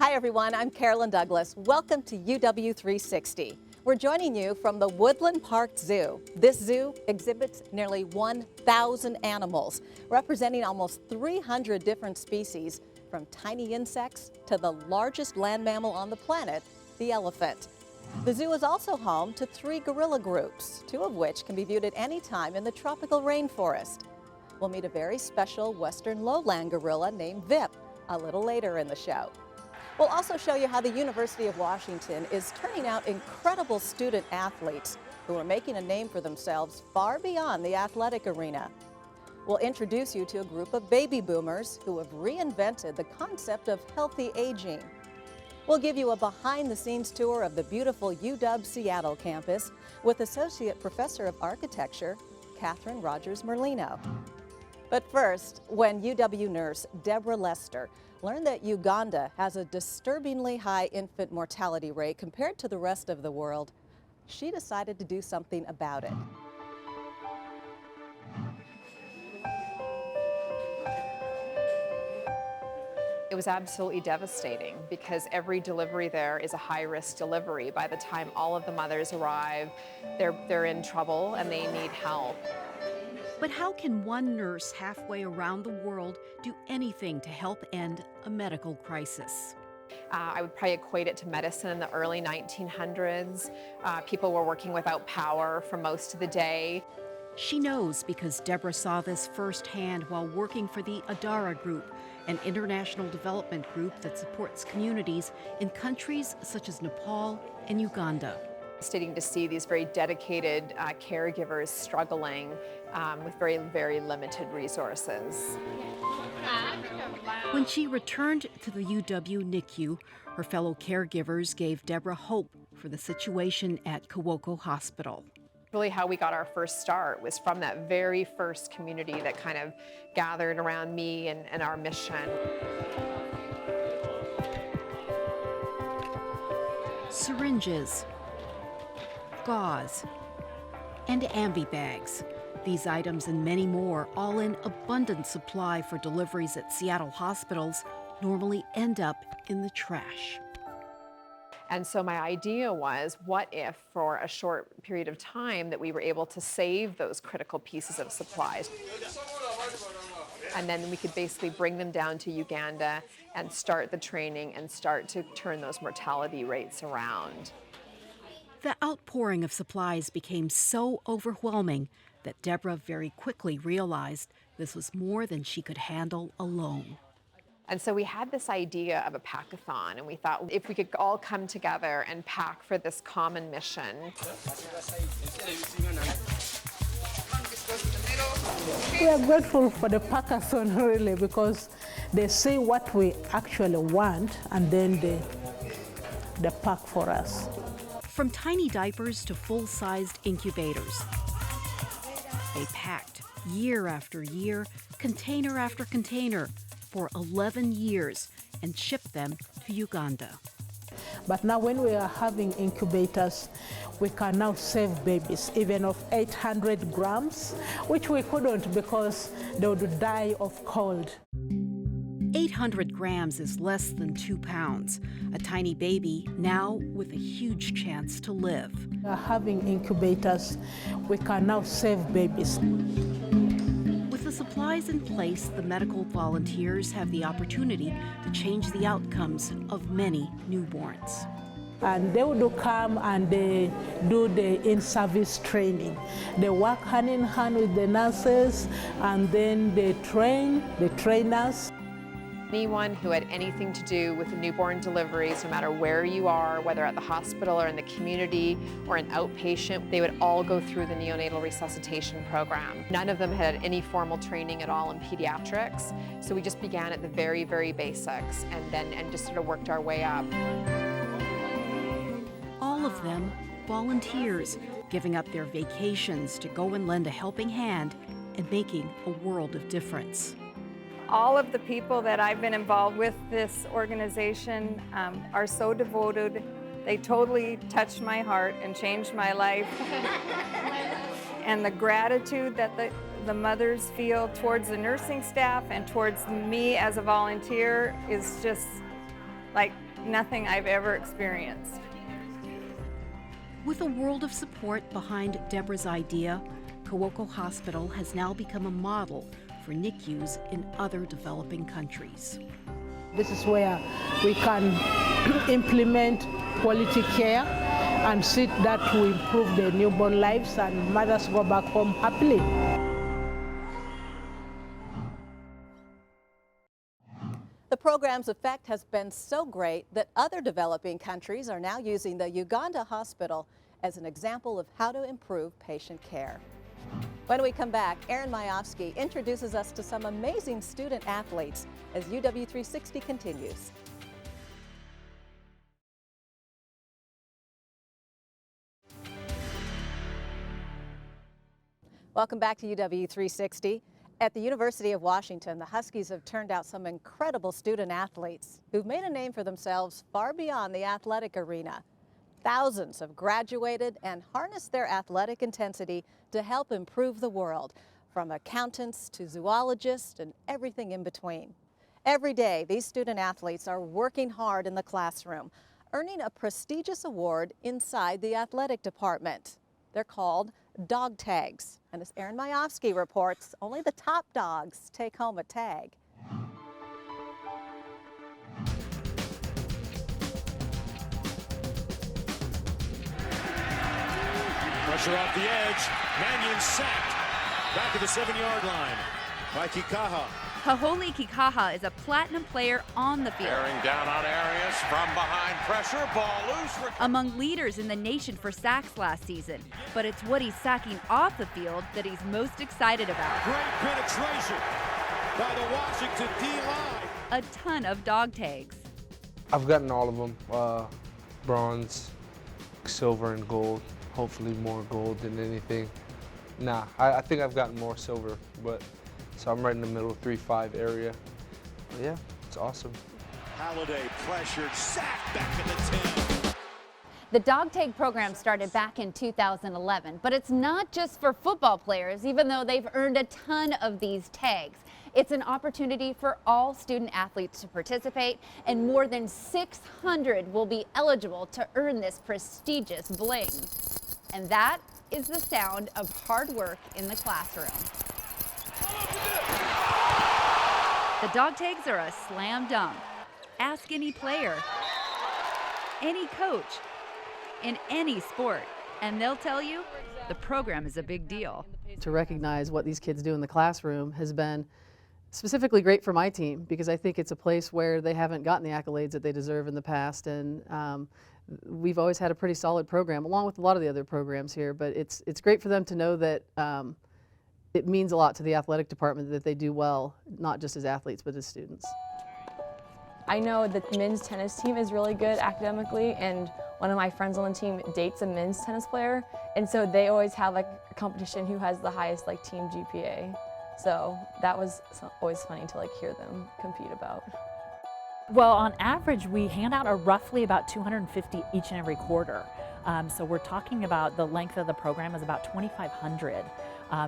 Hi everyone, I'm Carolyn Douglas. Welcome to UW360. We're joining you from the Woodland Park Zoo. This zoo exhibits nearly 1,000 animals, representing almost 300 different species, from tiny insects to the largest land mammal on the planet, the elephant. The zoo is also home to 3 gorilla groups, 2 of which can be viewed at any time in the tropical rainforest. We'll meet a very special western lowland gorilla named Vip a little later in the show. We'll also show you how the University of Washington is turning out incredible student athletes who are making a name for themselves far beyond the athletic arena. We'll introduce you to a group of baby boomers who have reinvented the concept of healthy aging. We'll give you a behind-the-scenes tour of the beautiful UW Seattle campus with Associate Professor of Architecture, Kathryn Merlino. But first, when UW nurse Deborah Lester learned that Uganda has a disturbingly high infant mortality rate compared to the rest of the world, she decided to do something about it. It was absolutely devastating because every delivery there is a high-risk delivery. By the time all of the mothers arrive, they're in trouble and they need help. But how can one nurse halfway around the world do anything to help end a medical crisis? I would probably equate it to medicine in the early 1900s. People were working without power for most of the day. She knows because Deborah saw this firsthand while working for the Adara Group, an international development group that supports communities in countries such as Nepal and Uganda. Starting to see these very dedicated caregivers struggling with very, very limited resources. When she returned to the UW NICU, her fellow caregivers gave Deborah hope for the situation at Kawoko Hospital. Really how we got our first start was from that very first community that kind of gathered around me and our mission. Syringes, gauze, and ambi bags. These items and many more, all in abundant supply for deliveries at Seattle hospitals, normally end up in the trash. And so my idea was, what if for a short period of time that we were able to save those critical pieces of supplies? And then we could basically bring them down to Uganda and start the training and start to turn those mortality rates around. The outpouring of supplies became so overwhelming that Deborah very quickly realized this was more than she could handle alone. And so we had this idea of a packathon, and we thought if we could all come together and pack for this common mission. We are grateful for the packathon, really, because they say what we actually want and then they pack for us. From tiny diapers to full-sized incubators, they packed year after year, container after container, for 11 years and shipped them to Uganda. But now when we are having incubators, we can now save babies, even of 800 grams, which we couldn't because they would die of cold. 800 grams is less than 2 pounds. A tiny baby now with a huge chance to live. We are having incubators, we can now save babies. With the supplies in place, the medical volunteers have the opportunity to change the outcomes of many newborns. And they would come and they do the in-service training. They work hand in hand with the nurses, and then they train the trainers. Anyone who had anything to do with newborn deliveries, no matter where you are, whether at the hospital or in the community or an outpatient, they would all go through the neonatal resuscitation program. None of them had any formal training at all in pediatrics, so we just began at the very, very basics and just sort of worked our way up. All of them volunteers, giving up their vacations to go and lend a helping hand and making a world of difference. All of the people that I've been involved with this organization are so devoted. They totally touched my heart and changed my life. And the gratitude that the mothers feel towards the nursing staff and towards me as a volunteer is just like nothing I've ever experienced. With a world of support behind Deborah's idea, Kawoko Hospital has now become a model for NICUs in other developing countries. This is where we can implement quality care and see that we improve the newborn lives and mothers go back home happily. The program's effect has been so great that other developing countries are now using the Uganda hospital as an example of how to improve patient care. When we come back, Aaron Majowski introduces us to some amazing student athletes as UW360 continues. Welcome back to UW360. At the University of Washington, the Huskies have turned out some incredible student athletes who've made a name for themselves far beyond the athletic arena. Thousands have graduated and harnessed their athletic intensity to help improve the world, from accountants to zoologists and everything in between. Every day, these student athletes are working hard in the classroom, earning a prestigious award inside the athletic department. They're called Dawg Tags, and as Aaron Majowski reports, only the top dogs take home a tag. Pressure off the edge. Mannion sacked. Back at the 7-yard line by Kikaha. Kaholi Kikaha is a platinum player on the field. Bearing down on Arias from behind pressure. Ball loose. Among leaders in the nation for sacks last season. But it's what he's sacking off the field that he's most excited about. Great penetration by the Washington D-line. A ton of dog tags. I've gotten all of them, bronze, silver, and gold. Hopefully more gold than anything. Nah, I think I've gotten more silver, but so I'm right in the middle, 3-5 area. But yeah, it's awesome. Halliday pressured, sacked back at the 10. The Dawg Tag program started back in 2011, but it's not just for football players, even though they've earned a ton of these tags. It's an opportunity for all student athletes to participate, and more than 600 will be eligible to earn this prestigious bling. And that is the sound of hard work in the classroom. The dog tags are a slam dunk. Ask any player, any coach, in any sport, and they'll tell you the program is a big deal. To recognize what these kids do in the classroom has been specifically great for my team, because I think it's a place where they haven't gotten the accolades that they deserve in the past, and we've always had a pretty solid program, along with a lot of the other programs here, but it's great for them to know that it means a lot to the athletic department that they do well, not just as athletes, but as students. I know that the men's tennis team is really good academically, and one of my friends on the team dates a men's tennis player, and so they always have like a competition who has the highest like team GPA. So that was always funny to like hear them compete about. Well, on average, we hand out roughly about 250 each and every quarter. So we're talking about the length of the program is about 2,500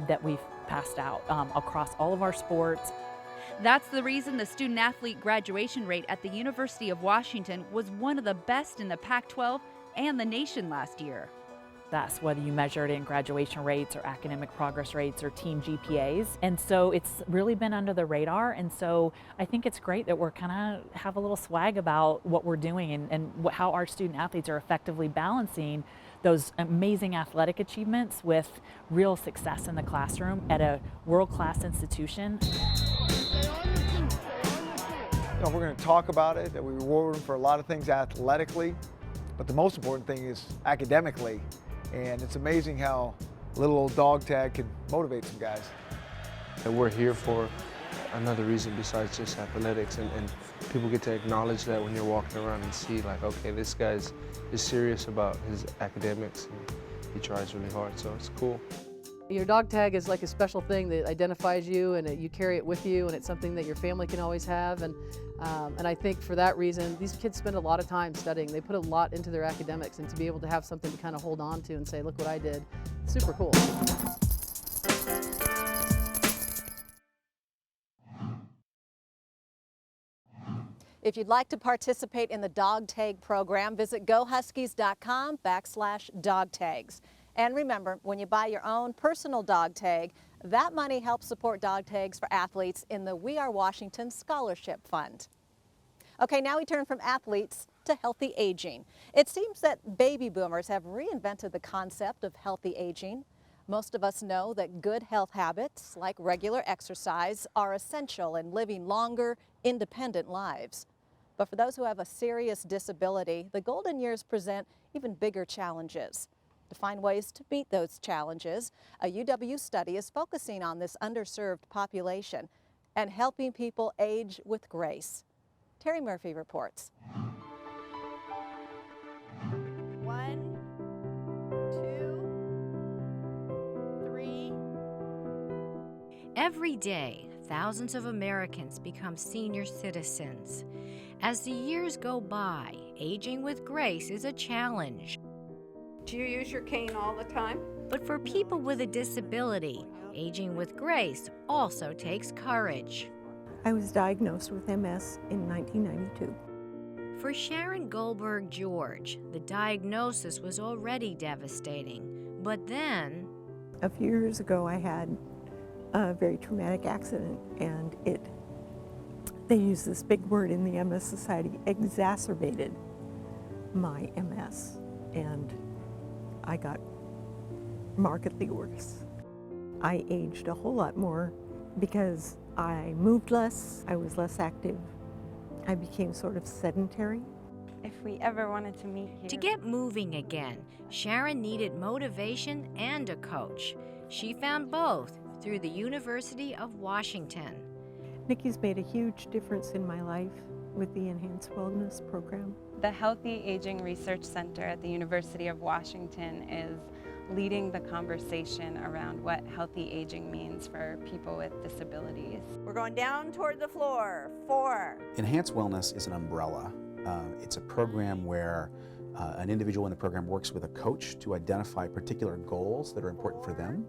that we've passed out across all of our sports. That's the reason the student athlete graduation rate at the University of Washington was one of the best in the Pac-12 and the nation last year. That's whether you measure it in graduation rates or academic progress rates or team GPAs. And so it's really been under the radar. And so I think it's great that we're kind of have a little swag about what we're doing and how our student athletes are effectively balancing those amazing athletic achievements with real success in the classroom at a world-class institution. We're going to talk about it, that we reward them for a lot of things athletically, but the most important thing is academically. And it's amazing how a little old dog tag can motivate some guys. And we're here for another reason besides just athletics, and people get to acknowledge that when you're walking around and see like, okay, this guy's is serious about his academics and he tries really hard, so it's cool. Your dog tag is like a special thing that identifies you, and you carry it with you, and it's something that your family can always have. And I think for that reason, these kids spend a lot of time studying. They put a lot into their academics, and to be able to have something to kind of hold on to and say, look what I did, super cool. If you'd like to participate in the Dawg Tag program, visit gohuskies.com/Dawg Tags. And remember, when you buy your own personal dog tag, that money helps support dog tags for athletes in the We Are Washington Scholarship Fund. Okay, now we turn from athletes to healthy aging. It seems that baby boomers have reinvented the concept of healthy aging. Most of us know that good health habits, like regular exercise, are essential in living longer, independent lives. But for those who have a serious disability, the golden years present even bigger challenges. To find ways to meet those challenges, a UW study is focusing on this underserved population and helping people age with grace. Terry Murphy reports. 1, 2, 3. Every day, thousands of Americans become senior citizens. As the years go by, aging with grace is a challenge. Do you use your cane all the time? But for people with a disability, aging with grace also takes courage. I was diagnosed with MS in 1992. For Sharon Goldberg George, the diagnosis was already devastating. But then, a few years ago, I had a very traumatic accident, and they use this big word in the MS Society, exacerbated my MS, and I got markedly worse. I aged a whole lot more because I moved less, I was less active, I became sort of sedentary. If we ever wanted to meet here. To get moving again, Sharon needed motivation and a coach. She found both through the University of Washington. Nikki's made a huge difference in my life with the Enhanced Wellness Program. The Healthy Aging Research Center at the University of Washington is leading the conversation around what healthy aging means for people with disabilities. We're going down toward the floor. 4. Enhanced Wellness is an umbrella. It's a program where an individual in the program works with a coach to identify particular goals that are important for them,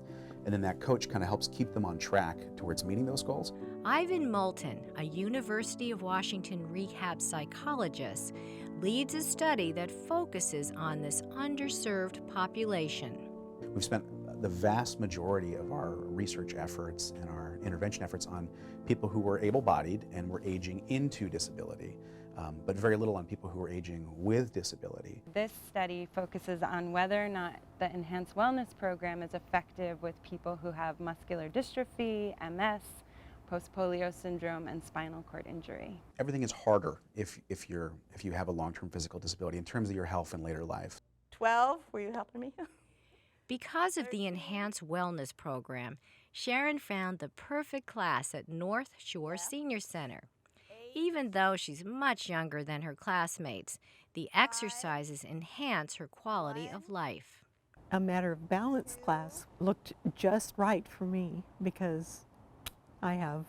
and then that coach kind of helps keep them on track towards meeting those goals. Ivan Moulton, a University of Washington rehab psychologist, leads a study that focuses on this underserved population. We've spent the vast majority of our research efforts and our intervention efforts on people who were able-bodied and were aging into disability, but very little on people who were aging with disability. This study focuses on whether or not the Enhanced Wellness Program is effective with people who have muscular dystrophy, MS, post-polio syndrome, and spinal cord injury. Everything is harder if you have a long-term physical disability in terms of your health in later life. 12, were you helping me? Because of the Enhanced Wellness Program, Sharon found the perfect class at North Shore Senior Center. Even though she's much younger than her classmates, the exercises enhance her quality of life. A Matter of Balance class looked just right for me because I have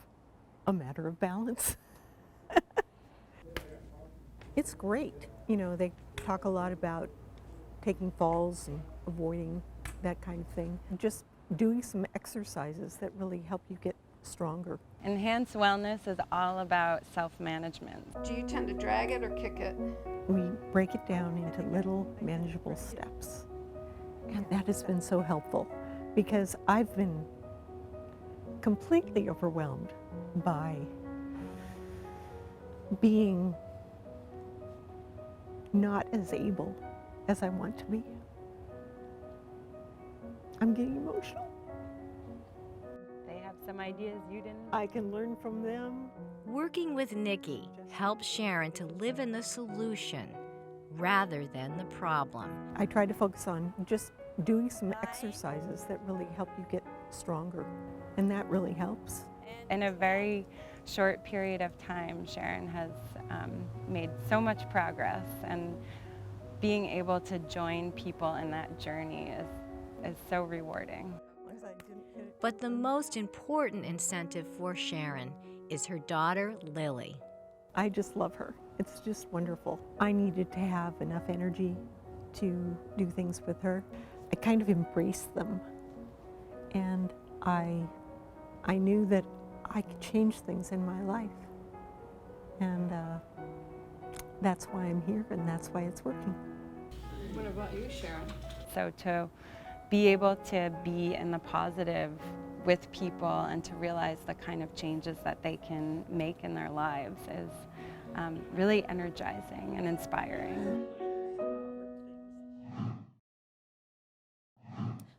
a matter of balance. It's great. You know, they talk a lot about taking falls and avoiding that kind of thing. Just doing some exercises that really help you get stronger. Enhanced Wellness is all about self-management. Do you tend to drag it or kick it? We break it down into little manageable steps. And that has been so helpful because I've been completely overwhelmed by being not as able as I want to be. I'm getting emotional. They have some ideas you didn't. I can learn from them. Working with Nikki helps Sharon to live in the solution rather than the problem. I try to focus on just doing some exercises that really help you get stronger, and that really helps. In a very short period of time, Sharon has made so much progress, and being able to join people in that journey is so rewarding. But the most important incentive for Sharon is her daughter, Lily. I just love her. It's just wonderful. I needed to have enough energy to do things with her. I kind of embraced them, and I knew that I could change things in my life, and that's why I'm here and that's why it's working. What about you, Sharon? So to be able to be in the positive with people and to realize the kind of changes that they can make in their lives is really energizing and inspiring.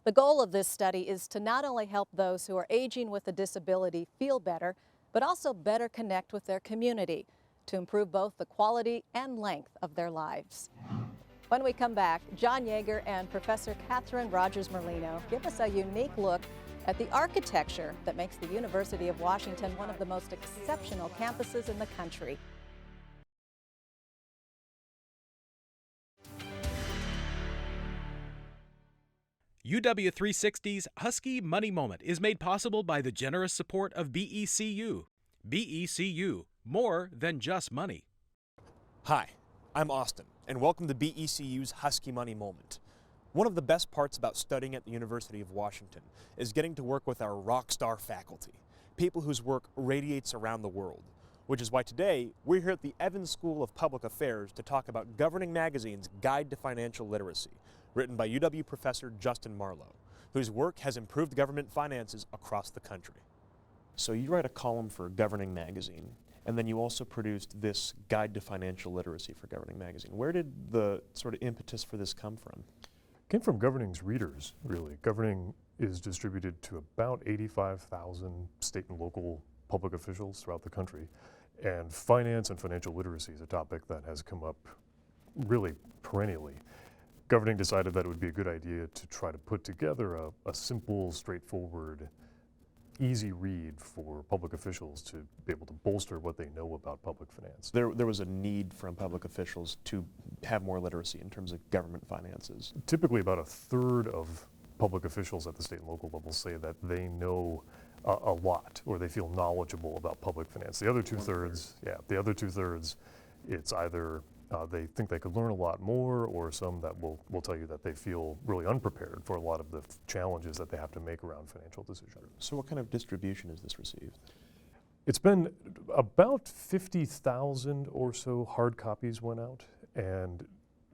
The goal of this study is to not only help those who are aging with a disability feel better, but also better connect with their community to improve both the quality and length of their lives. When we come back, John Yeager and Professor Kathryn Merlino give us a unique look at the architecture that makes the University of Washington one of the most exceptional campuses in the country. UW360's Husky Money Moment is made possible by the generous support of BECU. BECU, more than just money. Hi, I'm Austin, and welcome to BECU's Husky Money Moment. One of the best parts about studying at the University of Washington is getting to work with our rock star faculty, people whose work radiates around the world, which is why today we're here at the Evans School of Public Affairs to talk about Governing Magazine's Guide to Financial Literacy, written by UW professor Justin Marlowe, whose work has improved government finances across the country. So you write a column for Governing Magazine, and then you also produced this Guide to Financial Literacy for Governing Magazine. Where did the sort of impetus for this come from? It came from Governing's readers, really. Governing is distributed to about 85,000 state and local public officials throughout the country. And finance and financial literacy is a topic that has come up really perennially. Governing decided that it would be a good idea to try to put together a simple, straightforward, easy read for public officials to be able to bolster what they know about public finance. There was a need from public officials to have more literacy in terms of government finances. Typically about a third of public officials at the state and local level say that they know a lot, or they feel knowledgeable about public finance. The other two-thirds, it's either they think they could learn a lot more, or some that will tell you that they feel really unprepared for a lot of the challenges that they have to make around financial decisions. So what kind of distribution has this received? It's been about 50,000 or so hard copies went out, and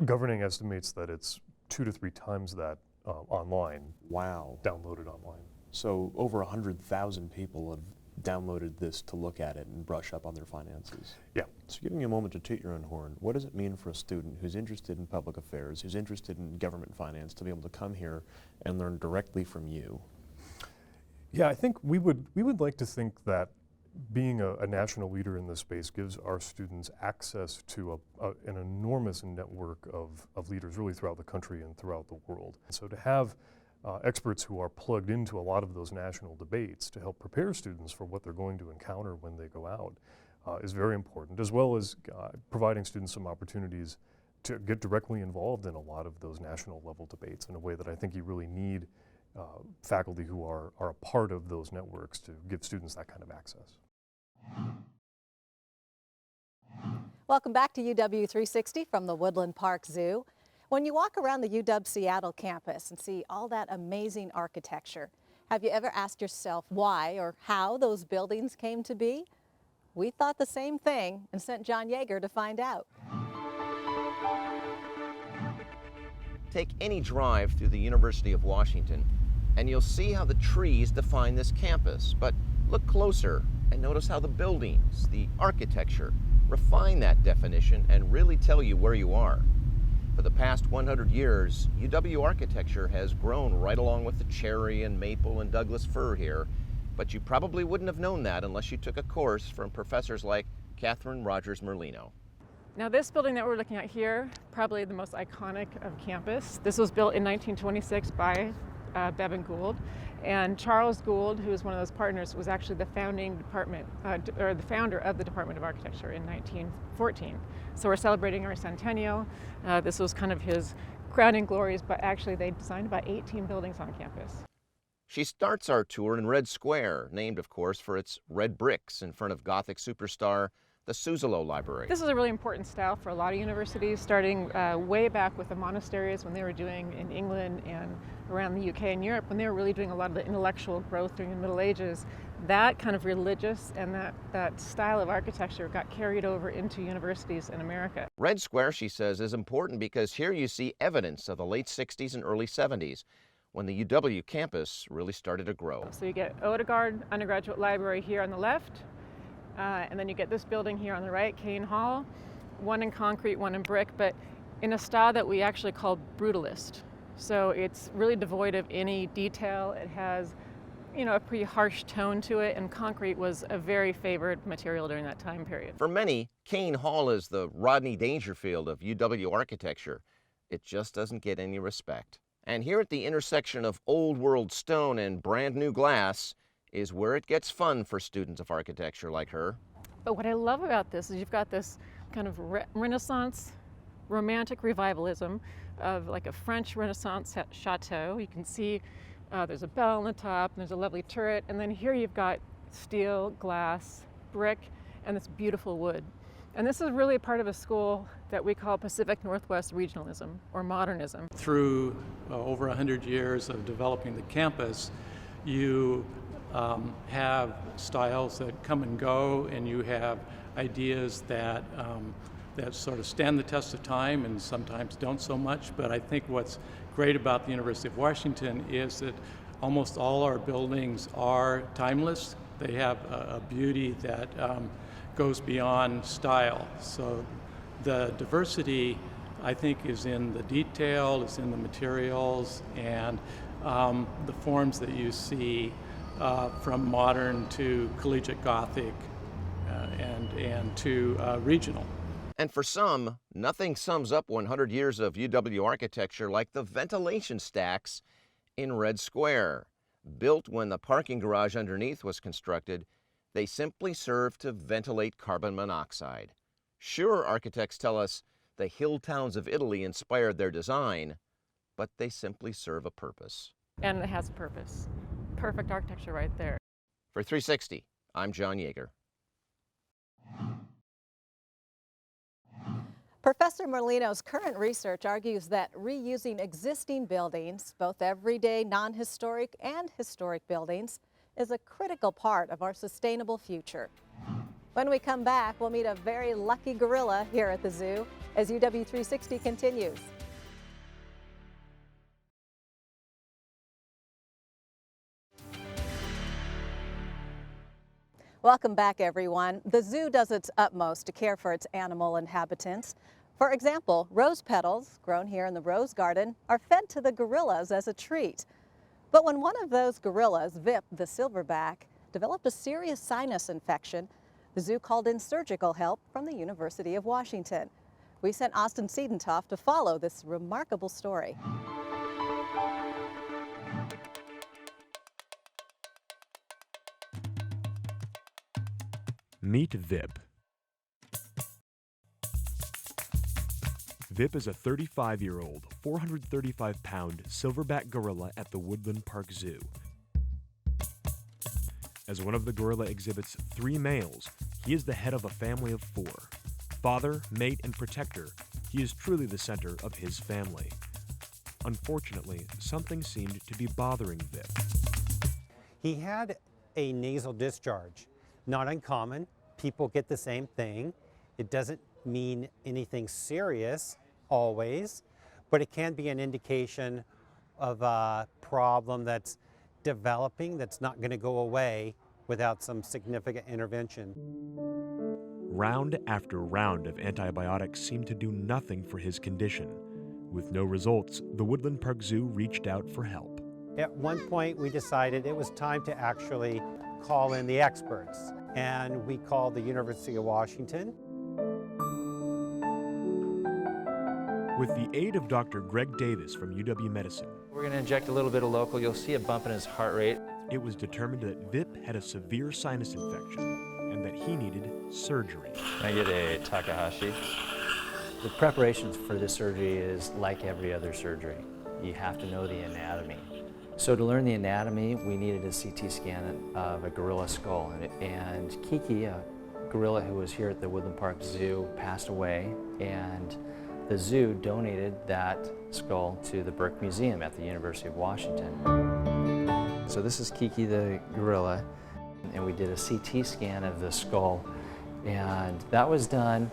Governing estimates that it's 2 to 3 times that online. Wow. Downloaded online. So over 100,000 people have downloaded this to look at it and brush up on their finances. Yeah. So giving you a moment to toot your own horn, what does it mean for a student who's interested in public affairs, who's interested in government finance, to be able to come here and learn directly from you? Yeah, I think we would like to think that being a national leader in this space gives our students access to an enormous network of leaders really throughout the country and throughout the world. So to have experts who are plugged into a lot of those national debates to help prepare students for what they're going to encounter when they go out is very important, as well as providing students some opportunities to get directly involved in a lot of those national level debates in a way that I think you really need faculty who are a part of those networks to give students that kind of access. Welcome back to UW 360 from the Woodland Park Zoo. When you walk around the UW Seattle campus and see all that amazing architecture, have you ever asked yourself why or how those buildings came to be? We thought the same thing and sent John Yeager to find out. Take any drive through the University of Washington and you'll see how the trees define this campus. But look closer and notice how the buildings, the architecture, refine that definition and really tell you where you are. For the past 100 years, UW architecture has grown right along with the cherry and maple and Douglas fir here, but you probably wouldn't have known that unless you took a course from professors like Kathryn Merlino. Now this building that we're looking at here, probably the most iconic of campus. This was built in 1926 by Bevan Gould, and Charles Gould, who was one of those partners, was actually the founding department, or the founder of the Department of Architecture in 1914. So we're celebrating our centennial. This was kind of his crowning glories, but actually they designed about 18 buildings on campus. She starts our tour in Red Square, named of course for its red bricks in front of Gothic superstar the Suzzallo Library. This is a really important style for a lot of universities, starting way back with the monasteries when they were doing in England and around the UK and Europe, when they were really doing a lot of the intellectual growth during the Middle Ages. that kind of religious and that style of architecture got carried over into universities in America. Red Square, she says, is important because here you see evidence of the late 60s and early 70s, when the UW campus really started to grow. So you get Odegaard Undergraduate Library here on the left, and then you get this building here on the right, Kane Hall, one in concrete, one in brick, but in a style that we actually call brutalist. So it's really devoid of any detail. It has, you know, a pretty harsh tone to it, and concrete was a very favored material during that time period. For many, Kane Hall is the Rodney Dangerfield of UW architecture. It just doesn't get any respect. And here at the intersection of old world stone and brand new glass is where it gets fun for students of architecture like her. But what I love about this is you've got this kind of Renaissance romantic revivalism of like a French Renaissance chateau. You can see there's a bell on the top, and there's a lovely turret, and then here you've got steel, glass, brick, and this beautiful wood. And this is really part of a school that we call Pacific Northwest Regionalism, or Modernism. Through over 100 years of developing the campus, you have styles that come and go, and you have ideas that that sort of stand the test of time and sometimes don't so much. But I think what's great about the University of Washington is that almost all our buildings are timeless. They have a beauty that goes beyond style. So the diversity, I think, is in the detail, is in the materials, and the forms that you see from modern to collegiate Gothic and to regional. And for some, nothing sums up 100 years of UW architecture like the ventilation stacks in Red Square. Built when the parking garage underneath was constructed, they simply serve to ventilate carbon monoxide. Sure, architects tell us the hill towns of Italy inspired their design, but they simply serve a purpose. And it has a purpose. Perfect architecture right there. For 360, I'm John Yeager. Professor Merlino's current research argues that reusing existing buildings, both everyday non-historic and historic buildings, is a critical part of our sustainable future. When we come back, we'll meet a very lucky gorilla here at the zoo as UW 360 continues. Welcome back, everyone. The zoo does its utmost to care for its animal inhabitants. For example, rose petals, grown here in the rose garden, are fed to the gorillas as a treat. But when one of those gorillas, Vip the silverback, developed a serious sinus infection, the zoo called in surgical help from the University of Washington. We sent Austin Siedentoft to follow this remarkable story. Meet Vip. Vip is a 35-year-old, 435-pound silverback gorilla at the Woodland Park Zoo. As one of the gorilla exhibit's 3 males, he is the head of a family of 4. Father, mate, and protector, he is truly the center of his family. Unfortunately, something seemed to be bothering Vip. He had a nasal discharge. Not uncommon. People get the same thing. It doesn't mean anything serious always, but it can be an indication of a problem that's developing that's not going to go away without some significant intervention. Round after round of antibiotics seemed to do nothing for his condition. With no results, the Woodland Park Zoo reached out for help. At one point, we decided it was time to actually call in the experts, and we called the University of Washington. With the aid of Dr. Greg Davis from UW Medicine, we're going to inject a little bit of local. You'll see a bump in his heart rate. It was determined that Vip had a severe sinus infection and that he needed surgery. Can I get a Takahashi? The preparations for this surgery is like every other surgery. You have to know the anatomy. So to learn the anatomy, we needed a CT scan of a gorilla skull. And Kiki, a gorilla who was here at the Woodland Park Zoo, passed away, and the zoo donated that skull to the Burke Museum at the University of Washington. So this is Kiki the gorilla. And we did a CT scan of the skull, and that was done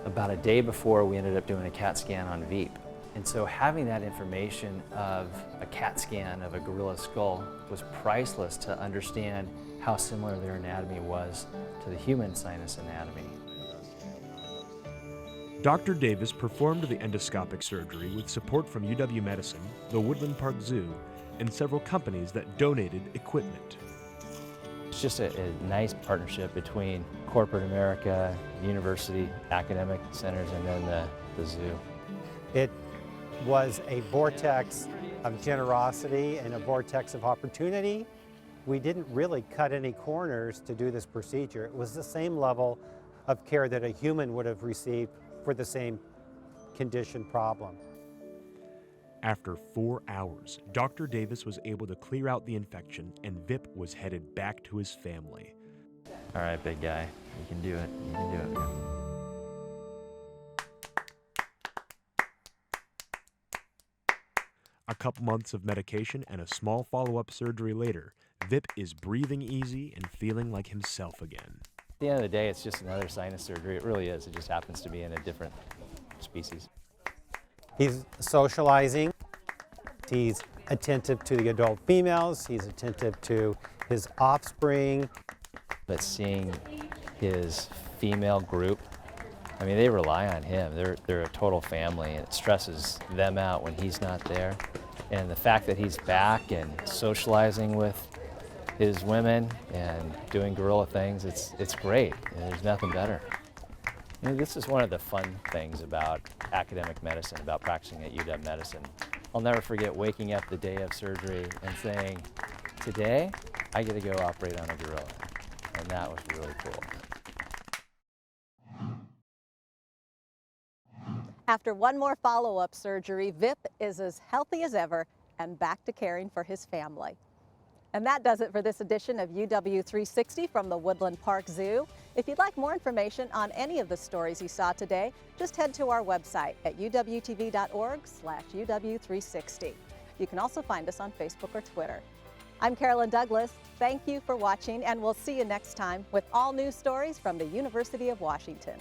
about a day before we ended up doing a CAT scan on Veep. And so having that information of a CAT scan of a gorilla skull was priceless to understand how similar their anatomy was to the human sinus anatomy. Dr. Davis performed the endoscopic surgery with support from UW-Medicine, the Woodland Park Zoo, and several companies that donated equipment. It's just a nice partnership between corporate America, university, academic centers, and then the zoo. It was a vortex of generosity and a vortex of opportunity. We didn't really cut any corners to do this procedure. It was the same level of care that a human would have received for the same condition problem. After 4 hours, Dr. Davis was able to clear out the infection and Vip was headed back to his family. All right, big guy, you can do it. You can do it, man. A couple months of medication and a small follow-up surgery later, Vip is breathing easy and feeling like himself again. At the end of the day, it's just another sinus surgery. It really is. It just happens to be in a different species. He's socializing. He's attentive to the adult females. He's attentive to his offspring. But seeing his female group, I mean, they rely on him. They're a total family, and it stresses them out when he's not there. And the fact that he's back and socializing with his women and doing gorilla things, it's great. There's nothing better. You know, this is one of the fun things about academic medicine, about practicing at UW-Medicine. I'll never forget waking up the day of surgery and saying, today, I get to go operate on a gorilla. And that was really cool. After one more follow-up surgery, Vip is as healthy as ever and back to caring for his family. And that does it for this edition of UW360 from the Woodland Park Zoo. If you'd like more information on any of the stories you saw today, just head to our website at uwtv.org/UW360. You can also find us on Facebook or Twitter. I'm Carolyn Douglas. Thank you for watching, and we'll see you next time with all new stories from the University of Washington.